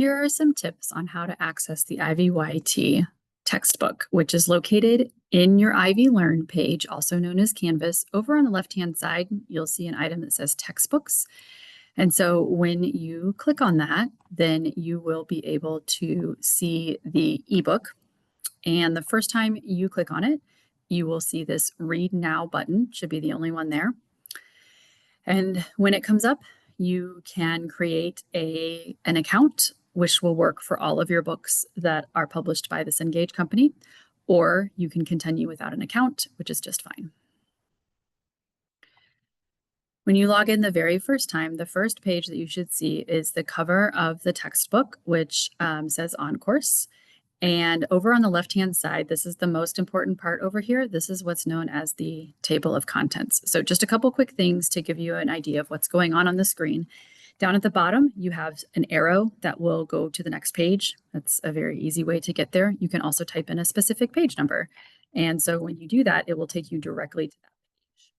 Here are some tips on how to access the IVYT textbook, which is located in your IvyLearn page, also known as Canvas. Over on the left-hand side, you'll see an item that says textbooks. And so when you click on that, then you will be able to see the ebook. And the first time you click on it, you will see this Read Now button, should be the only one there. And when it comes up, you can create an account, which will work for all of your books that are published by this Engage company, or you can continue without an account, which is just fine. When you log in the very first time, the first page that you should see is the cover of the textbook, which says On Course. And over on the left-hand side, this is the most important part over here. This is what's known as the table of contents. So just a couple quick things to give you an idea of what's going on the screen. Down at the bottom, you have an arrow that will go to the next page. That's a very easy way to get there. You can also type in a specific page number. And so when you do that, it will take you directly to that page.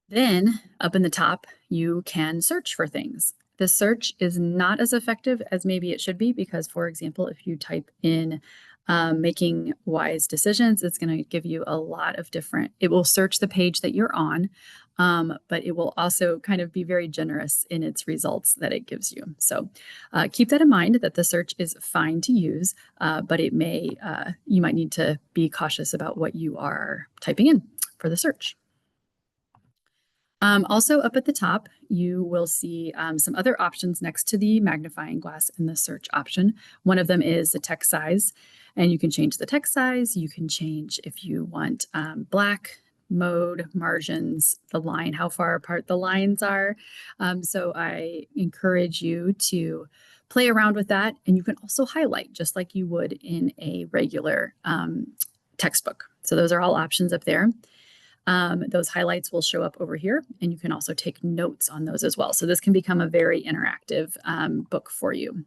Then up in the top, you can search for things. The search is not as effective as maybe it should be because, for example, if you type in making wise decisions, it's going to give you a lot of different, it will search the page that you're on, but it will also kind of be very generous in its results that it gives you. So keep that in mind that the search is fine to use, but it may, you might need to be cautious about what you are typing in for the search. Also up at the top, you will see some other options next to the magnifying glass in the search option. One of them is the text size, and you can change the text size. You can change if you want black, mode, margins, the line, how far apart the lines are. So I encourage you to play around with that, and you can also highlight just like you would in a regular textbook. So those are all options up there. Those highlights will show up over here, and you can also take notes on those as well. So this can become a very interactive book for you.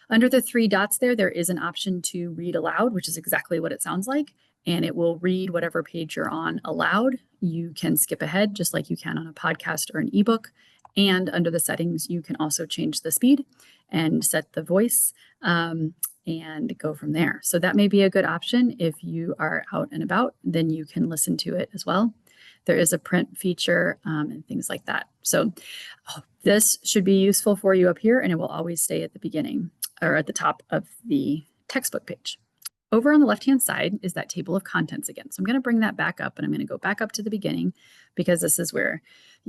Under the three dots there is an option to read aloud, which is exactly what it sounds like, and it will read whatever page you're on aloud. You can skip ahead just like you can on a podcast or an ebook. And under the settings, you can also change the speed and set the voice and go from there. So that may be a good option if you are out and about, then you can listen to it as well. There is a print feature and things like that. So this should be useful for you up here, and it will always stay at the beginning or at the top of the textbook page. Over on the left-hand side is that table of contents again. So I'm going to bring that back up, and I'm going to go back up to the beginning because this is where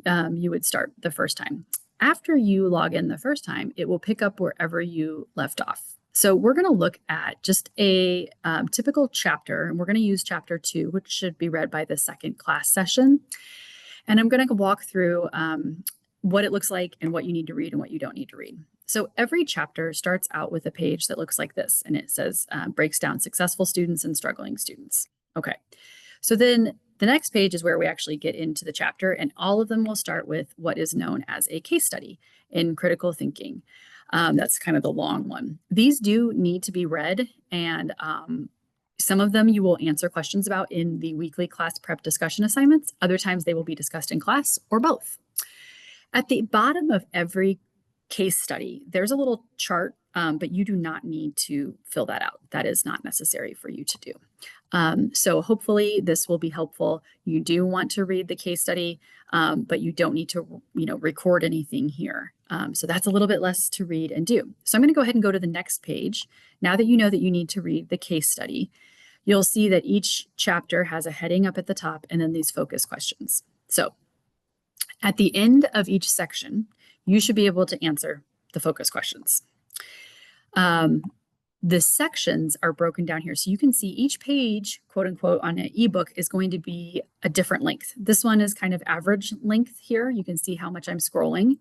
you would start the first time. After you log in the first time, it will pick up wherever you left off. So we're going to look at just a typical chapter, and we're going to use chapter 2, which should be read by the second class session. And I'm going to walk through what it looks like and what you need to read and what you don't need to read. So every chapter starts out with a page that looks like this, and it says breaks down successful students and struggling students. Okay, so then the next page is where we actually get into the chapter, and all of them will start with what is known as a case study in critical thinking. That's kind of the long one. These do need to be read, and some of them you will answer questions about in the weekly class prep discussion assignments. Other times they will be discussed in class or both. At the bottom of every case study, there's a little chart, but you do not need to fill that out. That is not necessary for you to do. So hopefully this will be helpful. You do want to read the case study, but you don't need to, record anything here. So that's a little bit less to read and do. So I'm going to go ahead and go to the next page. Now that you know that you need to read the case study, you'll see that each chapter has a heading up at the top and then these focus questions. So at the end of each section, you should be able to answer the focus questions. The sections are broken down here. So you can see each page, quote unquote, on an ebook is going to be a different length. This one is kind of average length here. You can see how much I'm scrolling,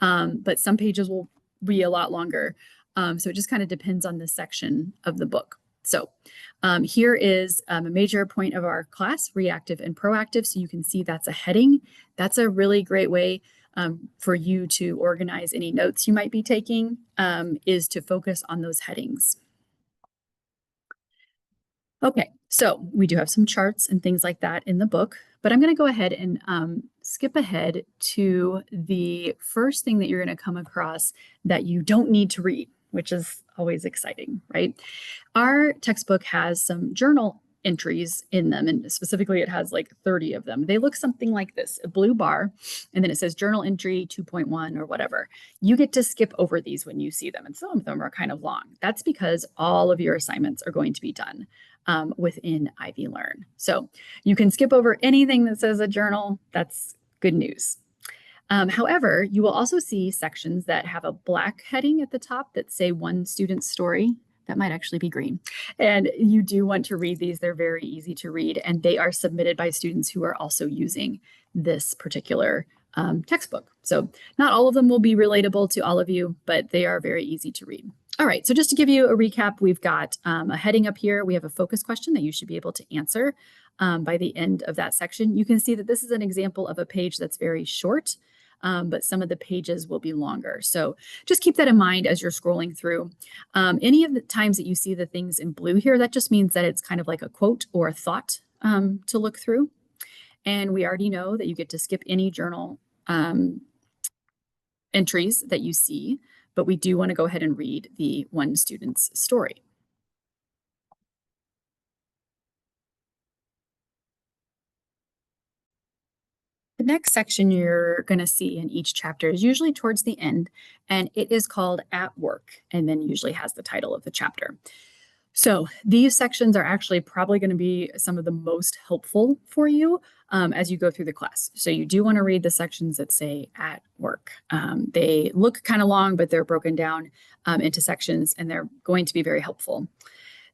but some pages will be a lot longer. So it just kind of depends on the section of the book. So here is a major point of our class, reactive and proactive. So you can see that's a heading. That's a really great way for you to organize any notes you might be taking, is to focus on those headings. Okay, so we do have some charts and things like that in the book, but I'm going to go ahead and skip ahead to the first thing that you're going to come across that you don't need to read, which is always exciting, right? Our textbook has some journal entries in them, and specifically it has like 30 of them. They look something like this, a blue bar, and then it says journal entry 2.1 or whatever. You get to skip over these when you see them, and some of them are kind of long. That's because all of your assignments are going to be done within IvyLearn. So you can skip over anything that says a journal. That's good news. However, you will also see sections that have a black heading at the top that say one student's story. That might actually be green. And you do want to read these. They're very easy to read, and they are submitted by students who are also using this particular textbook. So not all of them will be relatable to all of you, but they are very easy to read. All right, so just to give you a recap, we've got a heading up here. We have a focus question that you should be able to answer by the end of that section. You can see that this is an example of a page that's very short, but some of the pages will be longer. So just keep that in mind as you're scrolling through. Any of the times that you see the things in blue here, that just means that it's kind of like a quote or a thought to look through. And we already know that you get to skip any journal entries that you see, but we do want to go ahead and read the one student's story. The next section you're going to see in each chapter is usually towards the end, and it is called At Work, and then usually has the title of the chapter. So these sections are actually probably going to be some of the most helpful for you as you go through the class. So you do want to read the sections that say At Work. They look kind of long, but they're broken down into sections, and they're going to be very helpful.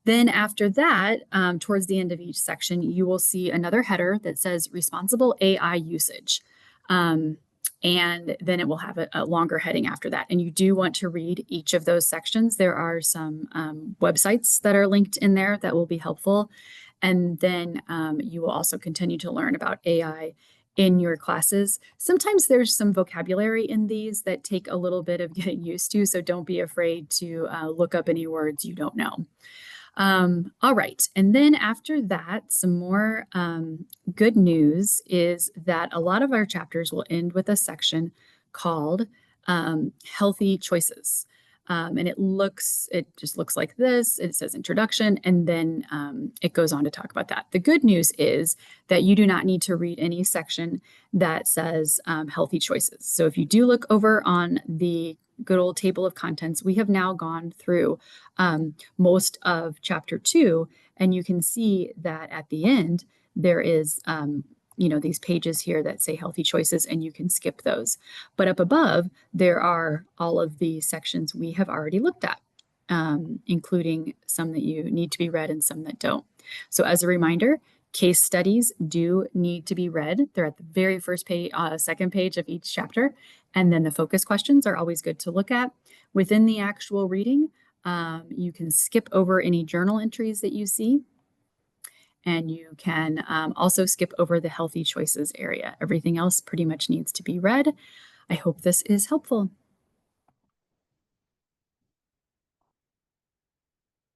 Then after that, towards the end of each section, you will see another header that says responsible AI usage. And then it will have a longer heading after that. And you do want to read each of those sections. There are some websites that are linked in there that will be helpful. And then you will also continue to learn about AI in your classes. Sometimes there's some vocabulary in these that take a little bit of getting used to, so don't be afraid to look up any words you don't know. All right, and then after that, some more good news is that a lot of our chapters will end with a section called Healthy Choices. And it just looks like this. It says introduction, and then it goes on to talk about that. The good news is that you do not need to read any section that says healthy choices. So if you do look over on the good old table of contents, we have now gone through most of chapter 2, and you can see that at the end there is these pages here that say healthy choices, and you can skip those. But up above, there are all of the sections we have already looked at, including some that you need to be read and some that don't. So as a reminder, case studies do need to be read. They're at the very first page, second page of each chapter. And then the focus questions are always good to look at. Within the actual reading, you can skip over any journal entries that you see. And you can also skip over the healthy choices area. Everything else pretty much needs to be read. I hope this is helpful.